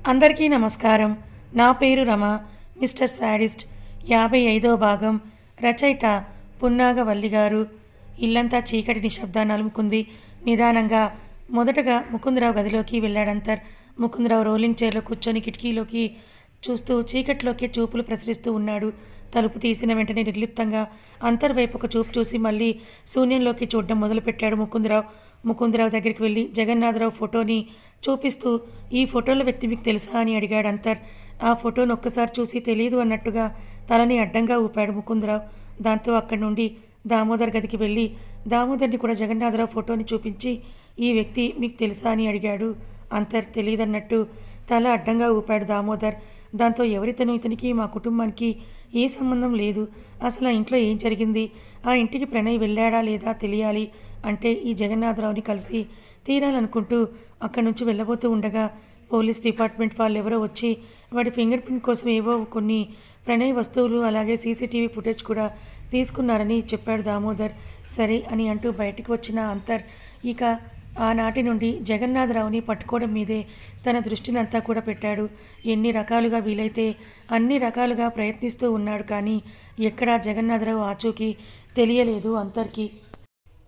అందరికీ నమస్కారం. నా పేరు రమ. మిస్టర్ శాడిస్ట్ 55వ భాగం. రచయిత పున్నాగ వల్లి గారు. ఇల్లంతా చీకటి నిశ్శబ్దాన్ని అలుముకుంది. నిదానంగా మొదటగా ముకుందరావు గదిలోకి వెళ్ళాడంతర్. ముకుందరావు రోలింగ్ చైర్లో కూర్చొని కిటికీలోకి చూస్తూ చీకట్లోకి చూపులు ప్రసరిస్తూ ఉన్నాడు. తలుపు తీసిన వెంటనే నిర్లిప్తంగా అంతర్వైపు ఒక చూపు చూసి మళ్ళీ శూన్యంలోకి చూడడం మొదలుపెట్టాడు ముకుందరావు దగ్గరికి వెళ్ళి జగన్నాథరావు ఫోటోని చూపిస్తూ, ఈ ఫోటోలో వ్యక్తి మీకు తెలుసా అని అడిగాడు అంతర్. ఆ ఫోటోను ఒక్కసారి చూసి తెలియదు అన్నట్టుగా తలని అడ్డంగా ఊపాడు ముకుందరావు. దాంతో అక్కడి నుండి దామోదర్ గదికి వెళ్ళి దామోదర్ని కూడా జగన్నాథరావు ఫోటోని చూపించి, ఈ వ్యక్తి మీకు తెలుసా అని అడిగాడు అంతర్. తెలియదన్నట్టు తల అడ్డంగా ఊపాడు దామోదర్. దాంతో ఎవరితను, ఇతనికి మా కుటుంబానికి ఏ సంబంధం లేదు, అసలు ఆ ఇంట్లో ఏం జరిగింది, ఆ ఇంటికి ప్రణయ్ వెళ్ళాడా లేదా తెలియాలి అంటే ఈ జగన్నాథరావుని కలిసి తీరాలనుకుంటూ అక్కడి నుంచి వెళ్ళబోతూ ఉండగా పోలీస్ డిపార్ట్మెంట్ వాళ్ళు ఎవరో వచ్చి వాడి ఫింగర్ ప్రింట్ కోసం ఏవో కొన్ని ప్రణయ్ వస్తువులు అలాగే సీసీటీవీ ఫుటేజ్ కూడా తీసుకున్నారని చెప్పాడు దామోదర్. సరే అని అంటూ బయటికి వచ్చిన అంతర్ ఇక ఆనాటి నుండి జగన్నాథరావుని పట్టుకోవడం మీదే తన దృష్టిని అంతా కూడా పెట్టాడు. ఎన్ని రకాలుగా వీలైతే అన్ని రకాలుగా ప్రయత్నిస్తూ ఉన్నాడు. కానీ ఎక్కడా జగన్నాథరావు ఆచూకీ తెలియలేదు అంతర్కి.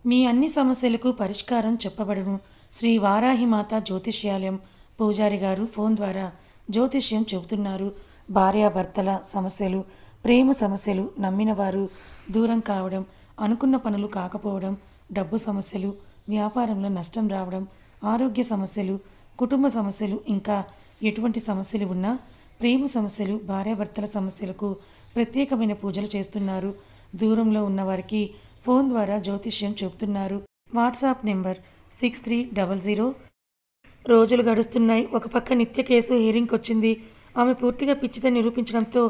మీ అన్ని సమస్యలకు పరిష్కారం చెప్పబడును. శ్రీ వారాహిమాత జ్యోతిష్యాలయం పూజారి గారు ఫోన్ ద్వారా జ్యోతిష్యం చెబుతున్నారు. భార్యాభర్తల సమస్యలు, ప్రేమ సమస్యలు, నమ్మిన వారు దూరం కావడం, అనుకున్న పనులు కాకపోవడం, డబ్బు సమస్యలు, వ్యాపారంలో నష్టం రావడం, ఆరోగ్య సమస్యలు, కుటుంబ సమస్యలు, ఇంకా ఎటువంటి సమస్యలు ఉన్నా, ప్రేమ సమస్యలు, భార్యాభర్తల సమస్యలకు ప్రత్యేకమైన పూజలు చేస్తున్నారు. దూరంలో ఉన్నవారికి ఫోన్ ద్వారా జ్యోతిష్యం చెబుతున్నారు. WhatsApp number 6300. రోజులు గడుస్తున్నాయి. ఒక పక్క నిత్య కేసు హీరింగ్కి వచ్చింది. ఆమె పూర్తిగా పిచ్చిదని నిరూపించడంతో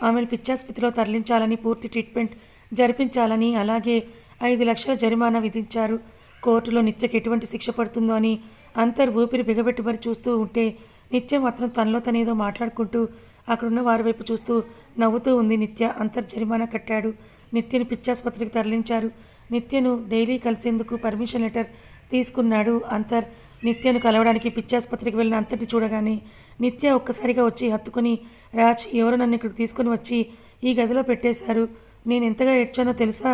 ఆమెను పిచ్చాసుపత్రిలో తరలించాలని, పూర్తి ట్రీట్మెంట్ జరిపించాలని, అలాగే 5 లక్షల జరిమానా విధించారు. కోర్టులో నిత్యకు ఎటువంటి శిక్ష పడుతుందో అని అంతర్ ఊపిరి బిగబెట్టి మరి చూస్తూ ఉంటే నిత్య మాత్రం తనలో తనేదో మాట్లాడుకుంటూ అక్కడున్న వారి వైపు చూస్తూ నవ్వుతూ ఉంది. నిత్య అంతర్ జరిమానా కట్టాడు. నిత్యను పిచ్చాసుపత్రికి తరలించారు. నిత్యను డైలీ కలిసేందుకు పర్మిషన్ లెటర్ తీసుకున్నాడు అంతర్. నిత్యను కలవడానికి పిచ్చాసుపత్రికి వెళ్ళిన అంతర్ని చూడగానే నిత్య ఒక్కసారిగా వచ్చి హత్తుకొని, రాజ్, ఎవరు నన్ను ఇక్కడికి తీసుకొని వచ్చి ఈ గదిలో పెట్టేశారు. నేను ఎంతగా ఏడ్చానో తెలుసా,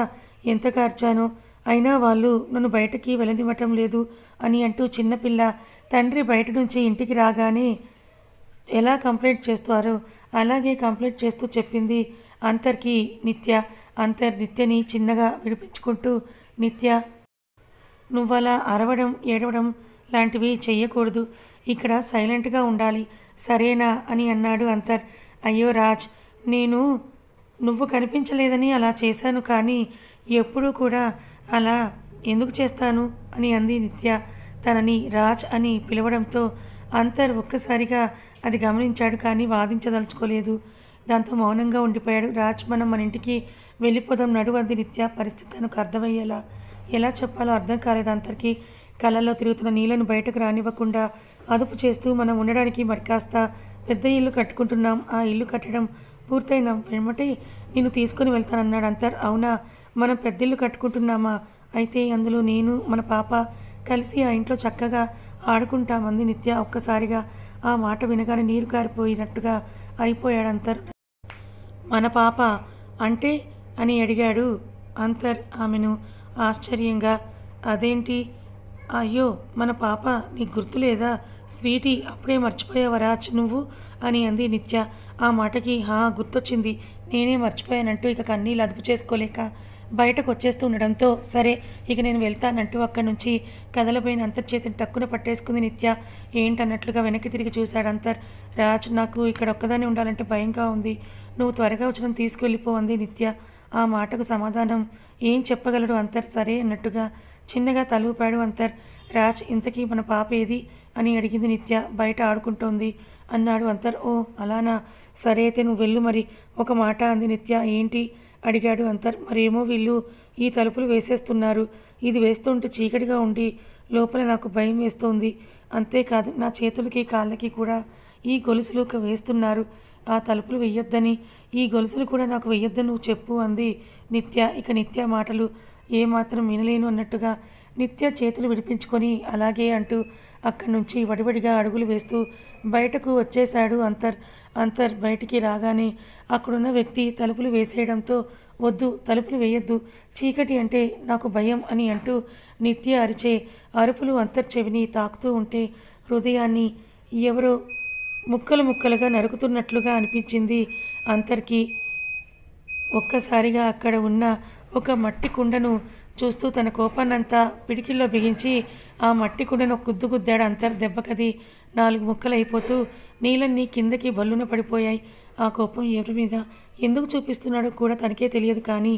ఎంతగా అర్చానో, అయినా వాళ్ళు నన్ను బయటకి వెళ్ళనివ్వటం లేదు అని అంటూ చిన్నపిల్ల తండ్రి బయట నుంచి ఇంటికి రాగానే ఎలా కంప్లైంట్ చేస్తారో అలాగే కంప్లైంట్ చేస్తూ చెప్పింది అంతర్కి నిత్య. అంతర్ నిత్యని చిన్నగా విడిపించుకుంటూ, నిత్య, నువ్వలా అరవడం ఏడవడం లాంటివి చెయ్యకూడదు, ఇక్కడ సైలెంట్గా ఉండాలి, సరేనా అని అన్నాడు అంతర్. అయ్యో రాజ్, నేను నువ్వు కనిపించలేదని అలా చేశాను, కానీ ఎప్పుడూ కూడా అలా ఎందుకు చేస్తాను అని అంది నిత్య. తనని రాజ్ అని పిలవడంతో అంతర్ ఒక్కసారిగా అది గమనించాడు, కానీ వాదించదలుచుకోలేదు. దాంతో మౌనంగా ఉండిపోయాడు. రాజ్, మనం మన ఇంటికి వెళ్ళిపోదాం నడు అంది నిత్య. పరిస్థితి తనకు అర్థమయ్యేలా ఎలా చెప్పాలో అర్థం కాలేదు అంతర్కి. కళ్ళల్లో తిరుగుతున్న నీళ్లను బయటకు రానివ్వకుండా అదుపు చేస్తూ, మనం ఉండడానికి మరి కాస్త పెద్ద ఇల్లు కట్టుకుంటున్నాం, ఆ ఇల్లు కట్టడం పూర్తయిన వెంబటే నిన్ను తీసుకొని వెళ్తానన్నాడు అంతర్. అవునా, మనం పెద్దిల్లు కట్టుకుంటున్నామా? అయితే అందులో నేను, మన పాప కలిసి ఆ ఇంట్లో చక్కగా ఆడుకుంటామంది నిత్య. ఒక్కసారిగా ఆ మాట వినగానే నీరు కారిపోయినట్టుగా అయిపోయాడు అంతర్. మన పాప అంటే అని అడిగాడు అంతర్ ఆమెను ఆశ్చర్యంగా. అదేంటి, అయ్యో మన పాప నీకు గుర్తులేదా స్వీటీ, అప్పుడే మర్చిపోయావా రాజ్ నువ్వు అని అంది నిత్య. ఆ మాటకి గుర్తొచ్చింది, నేనే మర్చిపోయానంటూ ఇక కన్నీళ్ళు అదుపు చేసుకోలేక బయటకు వచ్చేస్తూ ఉండడంతో, సరే ఇక నేను వెళ్తానంటూ అక్కడి నుంచి కదలబోయిన అంతర్ చేతిని టక్కున పట్టేసుకుంది నిత్య. ఏంటన్నట్లుగా వెనక్కి తిరిగి చూశాడు అంతర్. రాజ్, నాకు ఇక్కడ ఒక్కదాన్ని ఉండాలంటే భయంగా ఉంది, నువ్వు త్వరగా వచ్చి నన్ను తీసుకువెళ్ళిపో అంది నిత్య. ఆ మాటకు సమాధానం ఏం చెప్పగలడు అంతర్. సరే అన్నట్టుగా చిన్నగా తలూపాడు అంతర్. రాజ్, ఇంతకీ మన పాప ఏది అని అడిగింది నిత్య. బయట ఆడుకుంటోంది అన్నాడు అంతర్. ఓ అలానా, సరే అయితే నువ్వు వెళ్ళు మరి, ఒక మాట అంది నిత్య. ఏంటి అడిగాడు అంతర్. మరేమో వీళ్ళు ఈ తలుపులు వేసేస్తున్నారు, ఇది వేస్తుంటే చీకటిగా ఉండి లోపల నాకు భయం వేస్తోంది, అంతేకాదు నా చేతులకి కాళ్ళకి కూడా ఈ గొలుసులు వేస్తున్నారు, ఆ తలుపులు వెయ్యొద్దని, ఈ గొలుసులు కూడా నాకు వెయ్యొద్దని నువ్వు చెప్పు అంది నిత్య. ఇక నిత్య మాటలు ఏమాత్రం వినలేను అన్నట్టుగా నిత్య చేతులు విడిపించుకొని అలాగే అంటూ అక్కడి నుంచి వడివడిగా అడుగులు వేస్తూ బయటకు వచ్చేశాడు అంతర్ బయటికి రాగానే అక్కడున్న వ్యక్తి తలుపులు వేసేయడంతో వద్దు, తలుపులు వేయొద్దు, చీకటి అంటే నాకు భయం అని అంటూ నిత్య అరిచే అరుపులు అంతర్ చెవిని తాకుతూ ఉంటే హృదయాన్ని ఎవరో ముక్కలు ముక్కలుగా నరుకుతున్నట్లుగా అనిపించింది అంతర్కి. ఒక్కసారిగా అక్కడ ఉన్న ఒక మట్టి కుండను చూస్తూ తన కోపాన్నంతా పిడికిల్లో బిగించి ఆ మట్టి కుండను గుద్దాడు అంతర్. దెబ్బకది 4 ముక్కలైపోతూ నీళ్ళన్నీ కిందకి బల్లున పడిపోయాయి. ఆ కోపం ఎవరి మీద ఎందుకు చూపిస్తున్నాడో కూడా తనకే తెలియదు, కానీ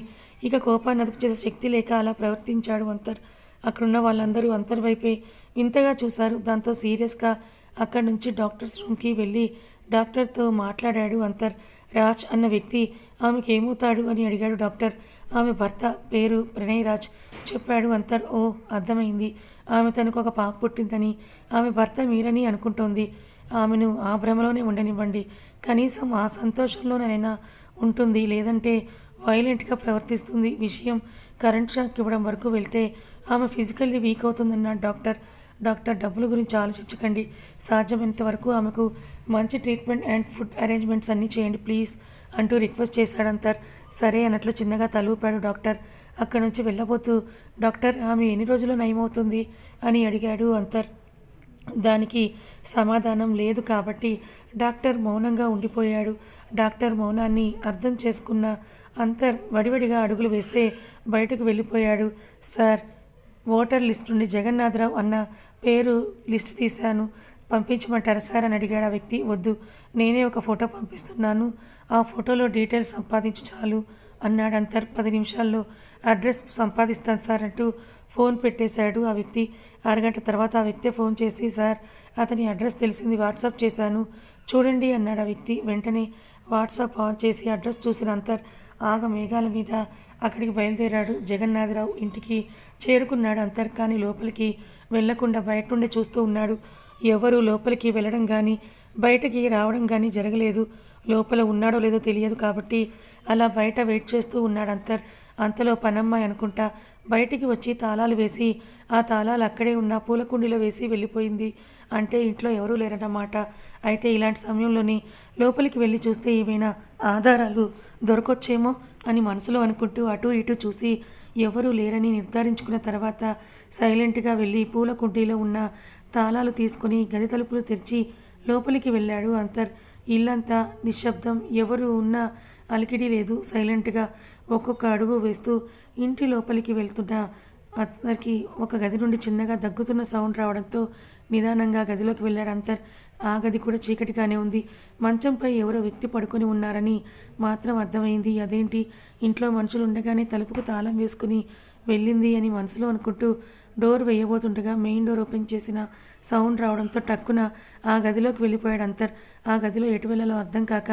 ఇక కోపాన్ని అదుపు చేసే శక్తి లేక అలా ప్రవర్తించాడు అంతర్. అక్కడున్న వాళ్ళందరూ అంతర్ వైపే వింతగా చూశారు. దాంతో సీరియస్గా అక్కడి నుంచి డాక్టర్స్ రూమ్కి వెళ్ళి డాక్టర్తో మాట్లాడాడు అంతర్. రాజ్ అన్న వ్యక్తి ఆమెకి ఏమవుతాడు అని అడిగాడు డాక్టర్. ఆమె భర్త పేరు ప్రణయ్ రాజ్ చెప్పాడు అంతర్. ఓ, అర్థమైంది. ఆమె తనకు ఒక పాప పుట్టిందని, ఆమె భర్త మీరని అనుకుంటోంది. ఆమెను ఆ భ్రమలోనే ఉండనివ్వండి, కనీసం ఆ సంతోషంలోనైనా ఉంటుంది, లేదంటే వైలెంట్గా ప్రవర్తిస్తుంది. విషయం కరెంట్ షాక్ ఇవ్వడం వరకు వెళ్తే ఆమె ఫిజికల్లీ వీక్ అవుతుందన్నాడు డాక్టర్. డబ్బుల గురించి ఆలోచించకండి, సాధ్యమైనంత వరకు ఆమెకు మంచి ట్రీట్మెంట్ అండ్ ఫుడ్ అరేంజ్మెంట్స్ అన్నీ చేయండి ప్లీజ్ అంటూ రిక్వెస్ట్ చేశాడు అంతర్. సరే అన్నట్లు చిన్నగా తలూపాడు డాక్టర్. అక్కడి నుంచి వెళ్ళబోతూ డాక్టర్, ఆమె ఎన్ని రోజుల్లో నయమవుతుంది అని అడిగాడు అంతర్. దానికి సమాధానం లేదు కాబట్టి డాక్టర్ మౌనంగా ఉండిపోయాడు. డాక్టర్ మౌనాన్ని అర్థం చేసుకున్న అంతర్ వడివడిగా అడుగులు వేస్తే బయటకు వెళ్ళిపోయాడు. సార్, ఓటర్ లిస్ట్ నుండి జగన్నాథరావు అన్న పేరు లిస్ట్ తీశాను, పంపించమంటారా సార్ అని అడిగాడు ఆ వ్యక్తి. వద్దు, నేనే ఒక ఫోటో పంపిస్తున్నాను, ఆ ఫోటోలో డీటెయిల్స్ సంపాదించు చాలు అన్నాడు అంతర్. 10 నిమిషాల్లో అడ్రస్ సంపాదిస్తాను సార్ అంటూ ఫోన్ పెట్టేశాడు ఆ వ్యక్తి. అరగంట తర్వాత ఆ వ్యక్తి ఫోన్ చేసి, సార్, అతని అడ్రస్ తెలిసింది, వాట్సాప్ చేశాను చూడండి అన్నాడు ఆ వ్యక్తి. వెంటనే వాట్సాప్ ఆన్ చేసి అడ్రస్ చూసిన అంతర్ ఆగ మేఘాల మీద అక్కడికి బయలుదేరాడు. జగన్నాథరావు ఇంటికి చేరుకున్నాడు అంతర్. కానీ లోపలికి వెళ్లకుండా బయట నుండి చూస్తూ ఉన్నాడు. ఎవరు లోపలికి వెళ్ళడం కానీ బయటకి రావడం కానీ జరగలేదు. లోపల ఉన్నాడో లేదో తెలియదు కాబట్టి అలా బయట వెయిట్ చేస్తూ ఉన్నాడు అంతర్. అంతలో పనమ్మాయి అనుకుంటా బయటికి వచ్చి తాళాలు వేసి ఆ తాళాలు అక్కడే ఉన్న పూల కుండీలో వేసి వెళ్ళిపోయింది. అంటే ఇంట్లో ఎవరూ లేరన్నమాట. అయితే ఇలాంటి సమయంలోనే లోపలికి వెళ్ళి చూస్తే ఏమైనా ఆధారాలు దొరకొచ్చేమో అని మనసులో అనుకుంటూ అటు ఇటు చూసి ఎవరూ లేరని నిర్ధారించుకున్న తర్వాత సైలెంట్గా వెళ్ళి పూల కుండీలో ఉన్న తాళాలు తీసుకుని గది తలుపులు తెరిచి లోపలికి వెళ్ళాడు అంతర్. ఇల్లంతా నిశ్శబ్దం, ఎవరు ఉన్నా అలికిడి లేదు. సైలెంట్గా ఒక్కొక్క అడుగు వేస్తూ ఇంటి లోపలికి వెళ్తున్న అతనికి ఒక గది నుండి చిన్నగా దగ్గుతున్న సౌండ్ రావడంతో నిదానంగా గదిలోకి వెళ్ళాడు అంతర్. ఆ గది కూడా చీకటిగానే ఉంది. మంచంపై ఎవరో వ్యక్తి పడుకొని ఉన్నారని మాత్రం అర్థమైంది. అదేంటి, ఇంట్లో మనుషులు ఉండగానే తలుపుకు తాళం వేసుకుని వెళ్ళింది అని మనసులో అనుకుంటూ డోర్ వేయబోతుండగా మెయిన్ డోర్ ఓపెన్ చేసిన సౌండ్ రావడంతో టక్కున ఆ గదిలోకి వెళ్ళిపోయాడు అంతర్. ఆ గదిలో ఎటు వెళ్ళాలో అర్థం కాక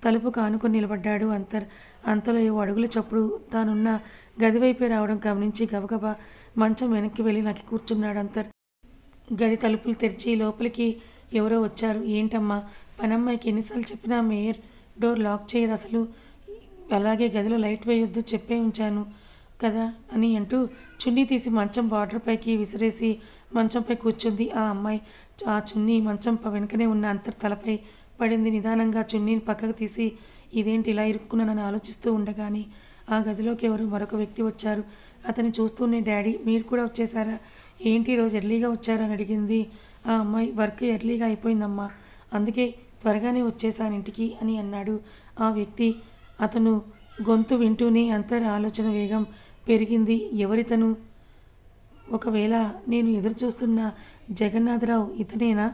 తలుపుకు ఆనుకొని నిలబడ్డాడు అంతర్. అంతలో ఏవో అడుగుల చప్పుడు తానున్న గదివైపే రావడం గమనించి గబగబా మంచం వెనక్కి వెళ్ళి నక్కి కూర్చున్నాడు అంతర్. గది తలుపులు తెరిచి లోపలికి ఎవరో వచ్చారు. ఏంటమ్మా, పనమ్మాయికి ఎన్నిసార్లు చెప్పినా మేయర్ డోర్ లాక్ చేయదు అసలు, అలాగే గదిలో లైట్ వేయొద్దు చెప్పే ఉంచాను కదా అని అంటూ చున్నీ తీసి మంచం బార్డర్ పైకి విసిరేసి మంచంపై కూర్చుంది ఆ అమ్మాయి. ఆ చున్నీ మంచం వెనుకనే ఉన్న అంతర్ తలపై పడింది. నిదానంగా చున్నీని పక్కకు తీసి ఇదేంటి ఇలా ఇరుక్కున్నానని ఆలోచిస్తూ ఉండగానే ఆ గదిలోకి ఎవరు మరొక వ్యక్తి వచ్చారు. అతన్ని చూస్తూనే డాడీ మీరు కూడా వచ్చేసారా, ఏంటి ఈరోజు ఎర్లీగా వచ్చారని అడిగింది ఆ అమ్మాయి. వర్క్ ఎర్లీగా అయిపోయిందమ్మా, అందుకే త్వరగానే వచ్చేసాను ఇంటికి అని అన్నాడు ఆ వ్యక్తి. అతను గొంతు వింటూనే అంతర్ ఆలోచన వేగం పెరిగింది. ఎవరితను? ఒకవేళ నేను ఎదురు చూస్తున్న జగన్నాథరావు ఇతనేనా?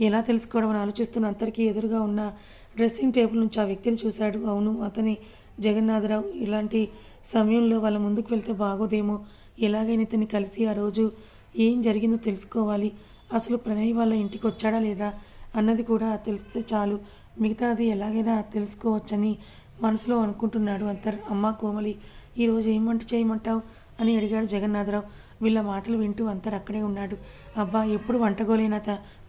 ఎలా తెలుసుకోవడం అని ఆలోచిస్తున్న అంతరికి ఎదురుగా ఉన్న డ్రెస్సింగ్ టేబుల్ నుంచి ఆ వ్యక్తిని చూశాడు. అవును, అతనే జగన్నాథరావు. ఇలాంటి సమయంలో వాళ్ళ ముందుకు వెళ్తే బాగోదేమో. ఎలాగైనా ఇతన్ని కలిసి ఆ రోజు ఏం జరిగిందో తెలుసుకోవాలి. అసలు ప్రణయ్ వాళ్ళ ఇంటికి వచ్చాడా లేదా అన్నది కూడా తెలిస్తే చాలు, మిగతాది ఎలాగైనా తెలుసుకోవచ్చని మనసులో అనుకుంటున్నాడు అంతర్. అమ్మా కోమలి, ఈరోజు ఏం వంట చేయమంటావు అని అడిగాడు జగన్నాథరావు. వీళ్ళ మాటలు వింటూ అంతర్ అక్కడే ఉన్నాడు. అబ్బా, ఎప్పుడు వంటగోలేనా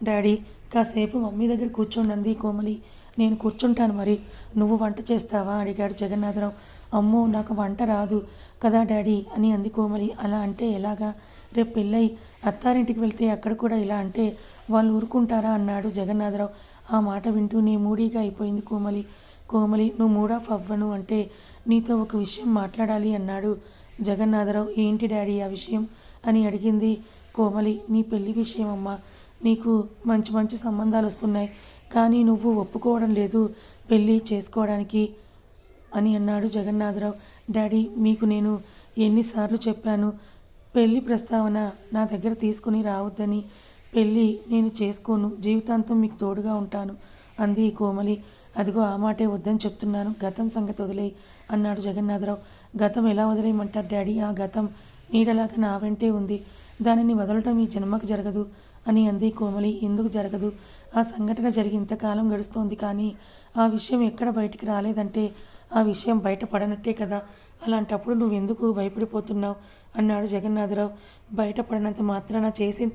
డాడీ, కాసేపు మమ్మీ దగ్గర కూర్చోండి కోమలి. నేను కూర్చుంటాను, మరి నువ్వు వంట చేస్తావా అడిగాడు జగన్నాథరావు. అమ్మో, నాకు వంట రాదు కదా డాడీ అని అంది కోమలి. అలా అంటే ఎలాగా, రేపు పెళ్ళై అత్తారింటికి వెళ్తే అక్కడ కూడా ఇలా అంటే వాళ్ళు ఊరుకుంటారా అన్నాడు జగన్నాథరావు. ఆ మాట వింటూనే మూడీగా అయిపోయింది కోమలి. కోమలి, నువ్వు మూడ్ ఆఫ్ అవ్వను అంటే నీతో ఒక విషయం మాట్లాడాలి అన్నాడు జగన్నాథరావు. ఏంటి డాడీ ఆ విషయం అని అడిగింది కోమలి. నీ పెళ్లి విషయం అమ్మా. నీకు మంచి మంచి సంబంధాలు వస్తున్నాయి, కానీ నువ్వు ఒప్పుకోవడం లేదు పెళ్ళి చేసుకోవడానికి అని అన్నాడు జగన్నాథరావు. డాడీ, మీకు నేను ఎన్నిసార్లు చెప్పాను పెళ్ళి ప్రస్తావన నా దగ్గర తీసుకుని రావద్దని. పెళ్ళి నేను చేసుకోను, జీవితాంతం మీకు తోడుగా ఉంటాను అంది కోమలి. అదిగో ఆ మాటే వద్దని చెప్తున్నాను, గతం సంగతి వదిలేయి అన్నాడు జగన్నాథరావు. గతం ఎలా వదిలేయమంటారు డాడీ? ఆ గతం నీడలాగా నా వెంటే ఉంది, దానిని వదలటం ఈ జన్మకు జరగదు అని అంది కోమలి. ఎందుకు జరగదు? ఆ సంఘటన జరిగి ఇంతకాలం గడుస్తోంది, కానీ ఆ విషయం ఎక్కడ బయటికి రాలేదంటే ఆ విషయం బయటపడనట్టే కదా. అలాంటప్పుడు నువ్వెందుకు భయపడిపోతున్నావు అన్నాడు జగన్నాథరావు. బయటపడినంత మాత్రాన చేసిన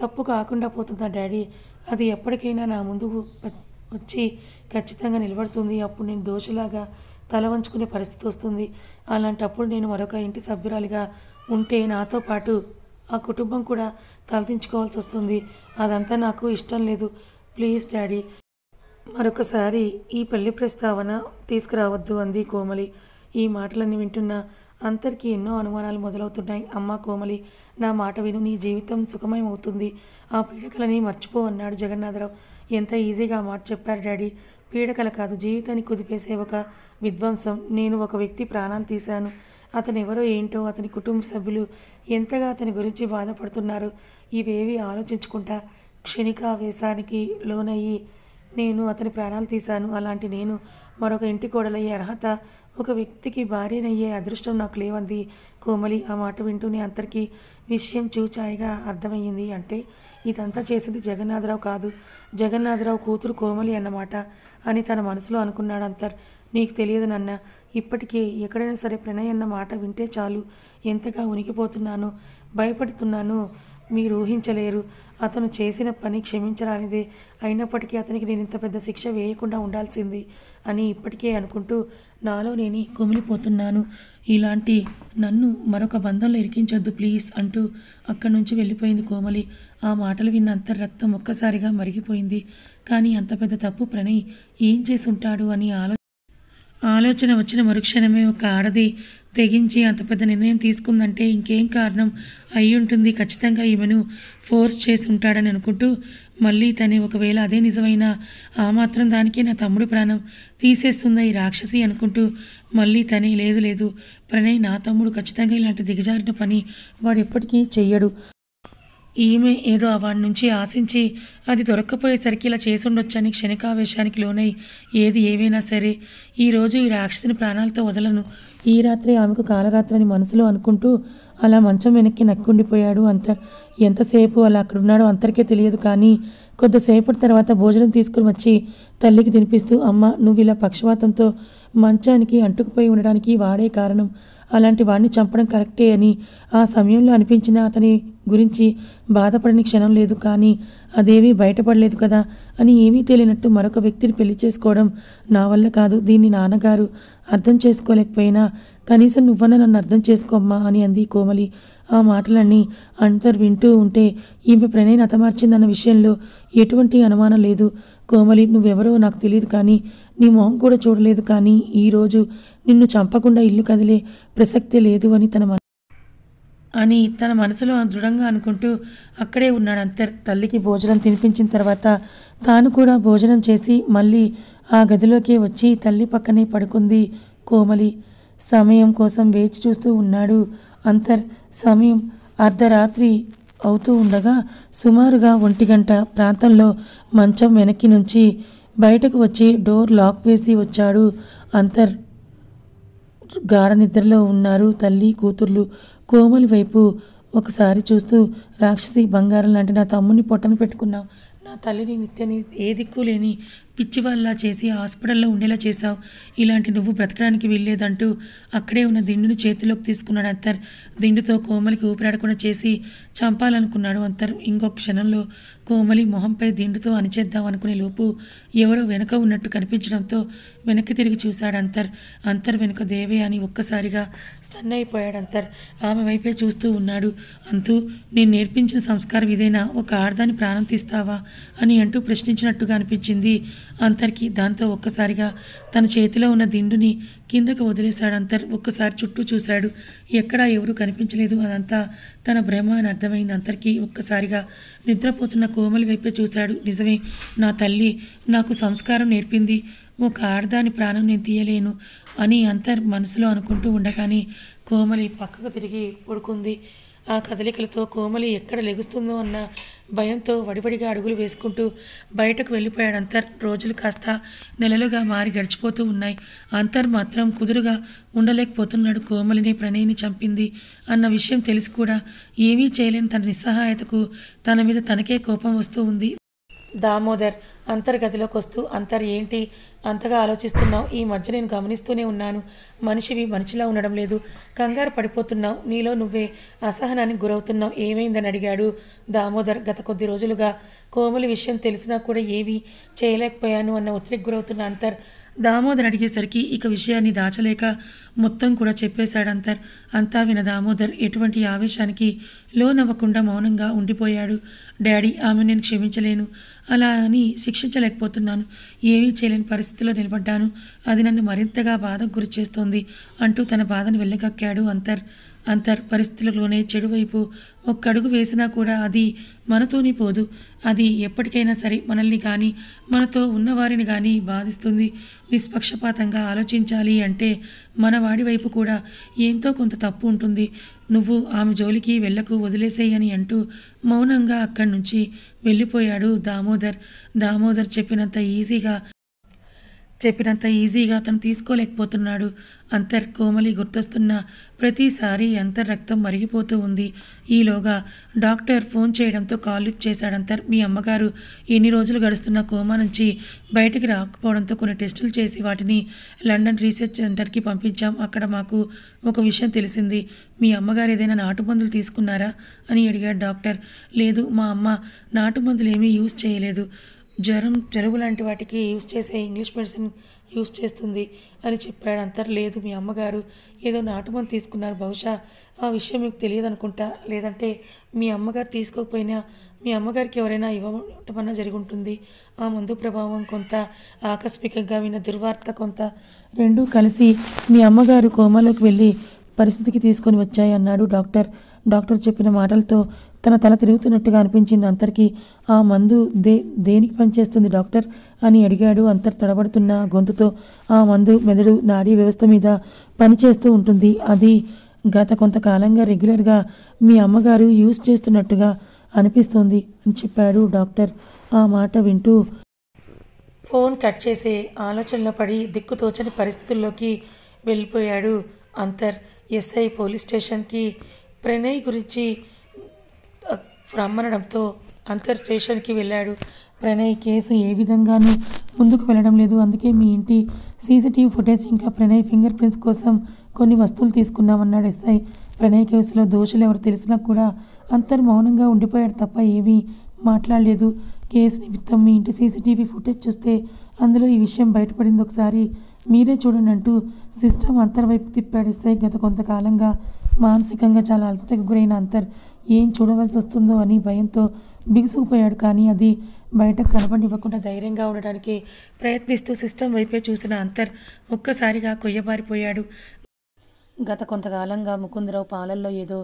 తప్పు కాకుండా పోతుందా డాడీ? అది ఎప్పటికైనా నా ముందుకు వచ్చి ఖచ్చితంగా నిలబడుతుంది. అప్పుడు నేను దోషిలాగా తల వంచుకునే పరిస్థితి వస్తుంది. అలాంటప్పుడు నేను మరొక ఇంటి సభ్యురాలిగా ఉంటే నాతో పాటు ఆ కుటుంబం కూడా తలదించుకోవాల్సి వస్తుంది. అదంతా నాకు ఇష్టం లేదు. ప్లీజ్ డాడీ, మరొకసారి ఈ పెళ్లి ప్రస్తావన తీసుకురావద్దు అంది కోమలి. ఈ మాటలన్నీ వింటున్న అంతరికి ఎన్నో అనుమానాలు మొదలవుతున్నాయి. అమ్మా కోమలి, నా మాట విను, నీ జీవితం సుఖమయం అవుతుంది. ఆ పీడకలని మర్చిపో అన్నాడు జగన్నాథరావు. ఎంత ఈజీగా మాట చెప్పారు డాడీ. పీడకల కాదు, జీవితాన్ని కుదిపేసే ఒక విధ్వంసం. నేను ఒక వ్యక్తి ప్రాణాలు తీశాను. అతను ఎవరో ఏంటో, అతని కుటుంబ సభ్యులు ఎంతగా అతని గురించి బాధపడుతున్నారు, ఇవేవి ఆలోచించుకుంటా క్షణికావేశానికి లోనయ్యి నేను అతని ప్రాణాలు తీశాను. అలాంటి నేను మరొక ఇంటి కోడలయ్యే అర్హత, ఒక వ్యక్తికి భార్యనయ్యే అదృష్టం నాకు లేవంది కోమలి. ఆ మాట వింటూనే అంతరికి విషయం చూచాయిగా అర్థమయ్యింది. అంటే ఇదంతా చేసింది జగన్నాథరావు కాదు, జగన్నాథరావు కూతురు కోమలి అన్నమాట అని తన మనసులో అనుకున్నాడు అంతర్. నీకు తెలియదు నాన్న, ఇప్పటికే ఎక్కడైనా సరే ప్రణయ్ అన్న మాట వింటే చాలు ఎంతగా ఉనికిపోతున్నానో, భయపడుతున్నానో మీరు ఊహించలేరు. అతను చేసిన పని క్షమించరానిదే, అయినప్పటికీ అతనికి నేను ఇంత పెద్ద శిక్ష వేయకుండా ఉండాల్సింది అని ఇప్పటికే అనుకుంటూ నాలో నేను కుమిలిపోతున్నాను. ఇలాంటి నన్ను మరొక బంధంలో ఇరికించొద్దు ప్లీజ్ అంటూ అక్కడి నుంచి వెళ్ళిపోయింది కోమలి. ఆ మాటలు విన్న అంతర్రక్తం ఒక్కసారిగా మరిగిపోయింది. కానీ అంత పెద్ద తప్పు ప్రణయ్ ఏం చేసి ఉంటాడు అని ఆలోచన వచ్చిన మరుక్షణమే ఒక ఆడది తెగించి అంత పెద్ద నిర్ణయం తీసుకుందంటే ఇంకేం కారణం అయి ఉంటుంది. ఖచ్చితంగా ఈమెను ఫోర్స్ చేసి ఉంటాడని అనుకుంటూ మళ్ళీ తనే ఒకవేళ అదే నిజమైనా ఆ మాత్రం దానికే నా తమ్ముడి ప్రాణం తీసేస్తుందా ఈ రాక్షసి అనుకుంటూ మళ్ళీ తనే లేదు ప్రణయ్ నా తమ్ముడు, ఖచ్చితంగా ఇలాంటి దిగజారిన పని వాడు ఎప్పటికీ చెయ్యడు. ఈమె ఏదో వాడి నుంచి ఆశించి అది దొరక్కపోయేసరికి ఇలా చేసుండొచ్చని క్షణికావేశానికి లోనై ఏది ఏవైనా సరే ఈరోజు ఈ రాక్షసుని ప్రాణాలతో వదలను. ఈ రాత్రి ఆమెకు కాలరాత్రి అని మనసులో అనుకుంటూ అలా మంచం వెనక్కి నక్కుండిపోయాడు అంతర్. ఎంతసేపు అలా అక్కడున్నాడో అంతరికే తెలియదు. కానీ కొద్దిసేపటి తర్వాత భోజనం తీసుకుని వచ్చి తల్లికి తినిపిస్తూ, అమ్మ నువ్వు ఇలా పక్షవాతంతో మంచానికి అంటుకుపోయి ఉండడానికి వాడే కారణం. అలాంటి వాడిని చంపడం కరెక్టే అని ఆ సమయంలో అనిపించిన అతని గురించి బాధపడని క్షణం లేదు. కానీ అదేమీ బయటపడలేదు కదా అని ఏమీ తెలియనట్టు మరొక వ్యక్తిని పెళ్లి చేసుకోవడం నా వల్ల కాదు. దీన్ని నాన్నగారు అర్థం చేసుకోలేకపోయినా కనీసం నువ్వన్నా నన్ను అర్థం చేసుకోమ్మా అని అంది కోమలి. ఆ మాటలన్నీ అంతర్ వింటూ ఉంటే ఈమె ప్రణయ్ హతమార్చిందన్న విషయంలో ఎటువంటి అనుమానం లేదు. కోమలి, నువ్వెవరో నాకు తెలియదు, కానీ నీ మొహం కూడా చూడలేదు, కానీ ఈరోజు నిన్ను చంపకుండా ఇల్లు కదిలే ప్రసక్తే లేదు అని తన మనసులో దృఢంగా అనుకుంటూ అక్కడే ఉన్నాడు అంతర్. తల్లికి భోజనం తినిపించిన తర్వాత తాను కూడా భోజనం చేసి మళ్ళీ ఆ గదిలోకి వచ్చి తల్లి పక్కనే పడుకుంది కోమలి. సమయం కోసం వేచి చూస్తూ ఉన్నాడు అంతర్. సమయం అర్ధరాత్రి అవుతూ ఉండగా సుమారుగా 1 గంట ప్రాంతంలో మంచం వెనక్కి నుంచి బయటకు వచ్చి డోర్ లాక్ వేసి వచ్చాడు అంతర్. గాఢ నిద్రలో ఉన్నారు తల్లి కూతుర్లు. కోమలి వైపు ఒకసారి చూస్తూ, రాక్షసి బంగారం లాంటి నా తమ్ముని పొట్టను పెట్టుకున్నావు, నా తల్లిని నిత్యని ఏ దిక్కు లేని పిచ్చివాళ్ళలా చేసి హాస్పిటల్లో ఉండేలా చేశావు. ఇలాంటి నువ్వు బ్రతకడానికి వీల్లేదంటూ అక్కడే ఉన్న దిండును చేతిలోకి తీసుకున్నాడు అంతర్. దిండుతో కోమలికి ఊపిరాడకుండా చేసి చంపాలనుకున్నాడు అంతర్. ఇంకొక క్షణంలో కోమలి మొహంపై దిండుతో అణిచేద్దాం అనుకునే లోపు ఎవరో వెనుక ఉన్నట్టు కనిపించడంతో వెనక్కి తిరిగి చూశాడు అంతర్. అంతర్ వెనుక దేవే అని ఒక్కసారిగా స్టన్ అయిపోయాడు అంతర్. ఆమె వైపే చూస్తూ ఉన్నాడు. అంతూ, నేను నేర్పించిన సంస్కారం ఇదేనా? ఒక ఆడదాని ప్రాణం తీస్తావా అని అంటూ ప్రశ్నించినట్టుగా అనిపించింది అంతర్కి. దాంతో ఒక్కసారిగా తన చేతిలో ఉన్న దిండుని కిందకు వదిలేశాడు అంతర్. ఒక్కసారి చుట్టూ చూశాడు. ఎక్కడా ఎవరూ కనిపించలేదు. అదంతా తన భ్రమ అని అర్థమైంది అంతర్కి. ఒక్కసారిగా నిద్రపోతున్న కోమలి వైపే చూశాడు. నిజమే, నా తల్లి నాకు సంస్కారం నేర్పింది. ఒక ఆడదాని ప్రాణం నేను తీయలేను అని అంతర్ మనసులో అనుకుంటూ ఉండగానే కోమలి పక్కకు తిరిగి పడుకుంది. ఆ కదలికలతో కోమలి ఎక్కడ లెగుస్తుందో అన్న భయంతో వడివడిగా అడుగులు వేసుకుంటూ బయటకు వెళ్ళిపోయాడు అంతర్. రోజులు కాస్త నెలలుగా మారి గడిచిపోతూ ఉన్నాయి. అంతర్ మాత్రం కుదురుగా ఉండలేకపోతున్నాడు. కోమలిని ప్రణయ్ని చంపింది అన్న విషయం తెలిసి కూడా ఏమీ చేయలేని తన నిస్సహాయతకు తన మీద తనకే కోపం వస్తూ ఉంది. దామోదర్ అంతర్గదిలోకి వస్తూ, అంతర్ ఏంటి అంతగా ఆలోచిస్తున్నావు? ఈ మధ్య నేను గమనిస్తూనే ఉన్నాను. మనిషివి మనిషిలా ఉండడం లేదు. కంగారు పడిపోతున్నావు. నీలో నువ్వే అసహనానికి గురవుతున్నావు. ఏమైందని అడిగాడు దామోదర్. గత కొద్ది రోజులుగా కోమలి విషయం తెలిసినా కూడా ఏమీ చేయలేకపోయాను అన్న ఒత్తిడికి గురవుతున్న అంతర్. దామోదర్ అడిగేసరికి ఇక విషయాన్ని దాచలేక మొత్తం కూడా చెప్పేశాడు అంతర్. అంతా విన దామోదర్ ఎటువంటి ఆవేశానికి లోనవ్వకుండా మౌనంగా ఉండిపోయాడు. డాడీ, ఆమె నేను క్షమించలేను, అలా అని శిక్షించలేకపోతున్నాను. ఏమీ చేయలేని పరిస్థితిలో నిలబడ్డాను. అది నన్ను మరింతగా బాధకు గురి చేస్తోంది అంటూ తన బాధను వెళ్ళగక్కాడు అంతర్ పరిస్థితులలోనే చెడువైపు ఒక్కడుగు వేసినా కూడా అది మనతోనే పోదు. అది ఎప్పటికైనా సరే మనల్ని కానీ మనతో ఉన్నవారిని కానీ బాధిస్తుంది. నిష్పక్షపాతంగా ఆలోచించాలి అంటే మన వాడి వైపు కూడా ఎంతో కొంత తప్పు ఉంటుంది. నువ్వు ఆమె జోలికి వెళ్ళకు, వదిలేసేయని అంటూ మౌనంగా అక్కడి నుంచి వెళ్ళిపోయాడు దామోదర్ చెప్పినంత ఈజీగా తను తీసుకోలేకపోతున్నాడు అంతర్. కోమలి గుర్తొస్తున్న ప్రతిసారి అంతర్ రక్తం మరిగిపోతూ ఉంది. ఈలోగా డాక్టర్ ఫోన్ చేయడంతో కాల్ లిఫ్ట్ చేశాడు అంతర్. మీ అమ్మగారు ఎన్ని రోజులు గడుస్తున్న కోమా నుంచి బయటికి రాకపోవడంతో కొన్ని టెస్టులు చేసి వాటిని లండన్ రీసెర్చ్ సెంటర్కి పంపించాం. అక్కడ మాకు ఒక విషయం తెలిసింది. మీ అమ్మగారు ఏదైనా నాటు మందులు తీసుకున్నారా అని అడిగాడు డాక్టర్. లేదు, మా అమ్మ నాటు మందులు ఏమీ యూజ్ చేయలేదు. జ్వరం, జలుబు లాంటి వాటికి యూజ్ చేసే ఇంగ్లీష్ మెడిసిన్ యూజ్ చేస్తుంది అని చెప్పాడు అంతర్. లేదు, మీ అమ్మగారు ఏదో నాటుమందు తీసుకున్నారు. బహుశా ఆ విషయం మీకు తెలియదు అనుకుంటా. లేదంటే మీ అమ్మగారు తీసుకోకపోయినా మీ అమ్మగారికి ఎవరైనా ఇవ్వటమన్నా జరిగి ఉంటుంది. ఆ మందు ప్రభావం కొంత, ఆకస్మికంగా విన్న దుర్వార్త కొంత, రెండూ కలిసి మీ అమ్మగారు కోమాలోకి వెళ్ళి పరిస్థితికి తీసుకొని వచ్చాయి అన్నాడు డాక్టర్ చెప్పిన మాటలతో తన తల తిరుగుతున్నట్టుగా అనిపించింది అంతర్కి. ఆ మందు దేనికి పనిచేస్తుంది డాక్టర్ అని అడిగాడు అంతర్ తడబడుతున్న గొంతుతో. ఆ మందు మెదడు, నాడీ వ్యవస్థ మీద పనిచేస్తూ ఉంటుంది. అది గత కొంతకాలంగా రెగ్యులర్గా మీ అమ్మగారు యూజ్ చేస్తున్నట్టుగా అనిపిస్తోంది అని చెప్పాడు డాక్టర్. ఆ మాట వింటూ ఫోన్ కట్ చేసే ఆలోచనలో పడి దిక్కుతోచని పరిస్థితుల్లోకి వెళ్ళిపోయాడు అంతర్. ఎస్ఐ పోలీస్ స్టేషన్కి ప్రణయ్ గురించి రమ్మనడంతో అంతర్ స్టేషన్కి వెళ్ళాడు. ప్రణయ్ కేసు ఏ విధంగానూ ముందుకు వెళ్ళడం లేదు. అందుకే మీ ఇంటి సీసీటీవీ ఫుటేజ్ ఇంకా ప్రణయ్ ఫింగర్ ప్రింట్స్ కోసం కొన్ని వస్తువులు తీసుకున్నామన్నాడు ఎస్ఐ. ప్రణయ్ కేసులో దోషులు ఎవరు తెలిసినా కూడా అంతర్ మౌనంగా ఉండిపోయాడు తప్ప ఏమీ మాట్లాడలేదు. కేసు నిమిత్తం మీ ఇంటి సీసీటీవీ ఫుటేజ్ చూస్తే అందులో ఈ విషయం బయటపడింది. ఒకసారి మీరే చూడండి అంటూ సిస్టమ్ అంతర్ వైపు తిప్పాడు ఎస్ఐ. గత కొంతకాలంగా మానసికంగా చాలా అలసటకు గురైన అంతర్ ఏం చూడవలసి వస్తుందో అని భయంతో బిగుసుకుపోయాడు. కానీ అది బయటకు కనబడివ్వకుండా ధైర్యంగా ఉండడానికి ప్రయత్నిస్తూ సిస్టమ్ వైపే చూసిన అంతర్ ఒక్కసారిగా కొయ్యబారిపోయాడు. గత కొంతకాలంగా ముకుందరావు పాలల్లో ఏదో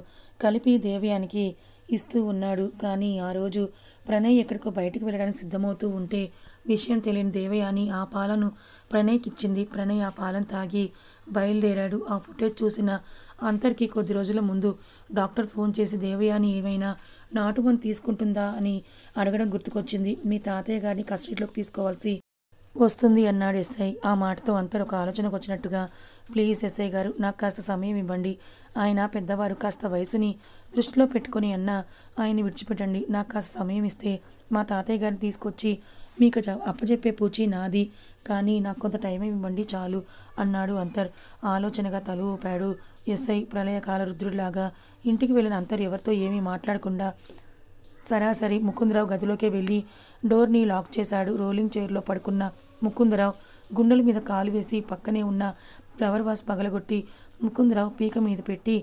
కలిపి దేవయానికి ఇస్తూ ఉన్నాడు. కానీ ఆ రోజు ప్రణయ్ ఎక్కడికో బయటకు వెళ్ళడానికి సిద్ధమవుతూ ఉంటే విషయం తెలియని దేవయాని ఆ పాలను ప్రణయ్కి ఇచ్చింది. ప్రణయ్ ఆ పాలను తాగి బయలుదేరాడు. ఆ ఫుటేజ్ చూసిన అంతర్కి కొద్ది రోజుల ముందు డాక్టర్ ఫోన్ చేసి దేవయాని ఏమైనా నాటుమందు తీసుకుంటుందా అని అడగడం గుర్తుకొచ్చింది. మీ తాతయ్య గారిని కస్టడీలోకి తీసుకోవాల్సి వస్తుంది అన్నాడు ఎస్ఐ. ఆ మాటతో అంతర్ ఒక ఆలోచనకు వచ్చినట్టుగా, ప్లీజ్ ఎస్ఐ గారు, నాకు కాస్త సమయం ఇవ్వండి. ఆయన పెద్దవారు, కాస్త వయసుని దృష్టిలో పెట్టుకొని అన్నా ఆయన్ని విడిచిపెట్టండి. నాకు కాస్త సమయం ఇస్తే మా తాతయ్య గారిని తీసుకొచ్చి మీకు అప్పచెప్పే పూచి నాది. కానీ నాకు కొంత టైం ఇవ్వండి చాలు అన్నాడు అంతర్. ఆలోచనగా తల ఊపాడు ఎస్ఐ. ప్రళయకాల రుద్రుడిలాగా ఇంటికి వెళ్ళిన అంతర్ ఎవరితో ఏమీ మాట్లాడకుండా సరాసరి ముకుందరావు గదిలోకి వెళ్ళి డోర్ని లాక్ చేశాడు. రోలింగ్ చైర్లో పడుకున్న ముకుందరావు గుండెల మీద కాలు వేసి పక్కనే ఉన్న ఫ్లవర్ వాస్ పగలగొట్టి ముకుందరావు పీక మీద పెట్టి,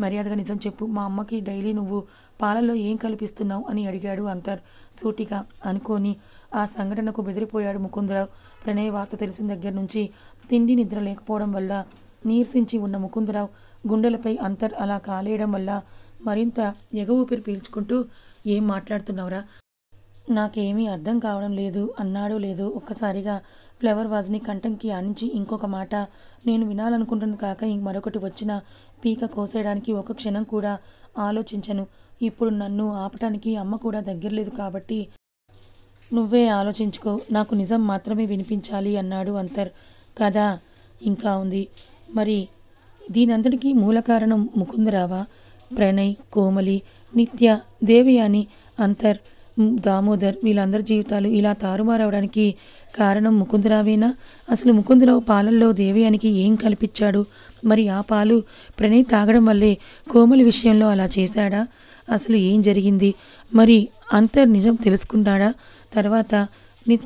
మర్యాదగా నిజం చెప్పు, మా అమ్మకి డైలీ నువ్వు పాలల్లో ఏం కల్పిస్తున్నావు అని అడిగాడు అంతర్ సూటిగా. అనుకోని ఆ సంఘటనకు బెదిరిపోయాడు ముకుందరావు. ప్రణయ్ వార్త తెలిసిన దగ్గర నుంచి తిండి నిద్ర లేకపోవడం వల్ల నీరసించి ఉన్న ముకుందరావు గుండెలపై అంతర్ అలా కాలేయడం వల్ల మరింత ఎగ ఊపిరి పీల్చుకుంటూ, ఏం మాట్లాడుతున్నావురా, నాకేమీ అర్థం కావడం లేదు అన్నాడో లేదో ఒక్కసారిగా ఫ్లవర్ వాజ్ని కంఠంకి ఆనించి ఇంకొక మాట, నేను వినాలనుకుంటున్నది కాక మరొకటి వచ్చిన పీక కోసేయడానికి ఒక క్షణం కూడా ఆలోచించను. ఇప్పుడు నన్ను ఆపటానికి అమ్మ కూడా దగ్గర లేదు కాబట్టి నువ్వే ఆలోచించుకో, నాకు నిజం మాత్రమే వినిపించాలి అన్నాడు అంతర్. కదా ఇంకా ఉంది, మరి దీనంతటికీ మూల కారణం ముకుందరావా? ప్రణయ్, కోమలి, నిత్య, దేవయాని, అంతర్, దామోదర్ వీళ్ళందరి జీవితాలు ఇలా తారుమారవడానికి కారణం ముకుందరావేనా? అసలు ముకుందరావు పాలల్లో దేవయానికి ఏం కల్పించాడు? మరి ఆ పాలు ప్రణయ్ తాగడం వల్లే కోమలి విషయంలో అలా చేశాడా? అసలు ఏం జరిగింది? మరి అంతర్ నిజం తెలుసుకుంటాడా? తర్వాత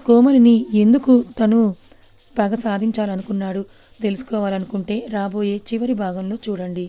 కోమలిని ఎందుకు తను పగ సాధించాలనుకున్నాడు? తెలుసుకోవాలనుకుంటే రాబోయే చివరి భాగంలో చూడండి.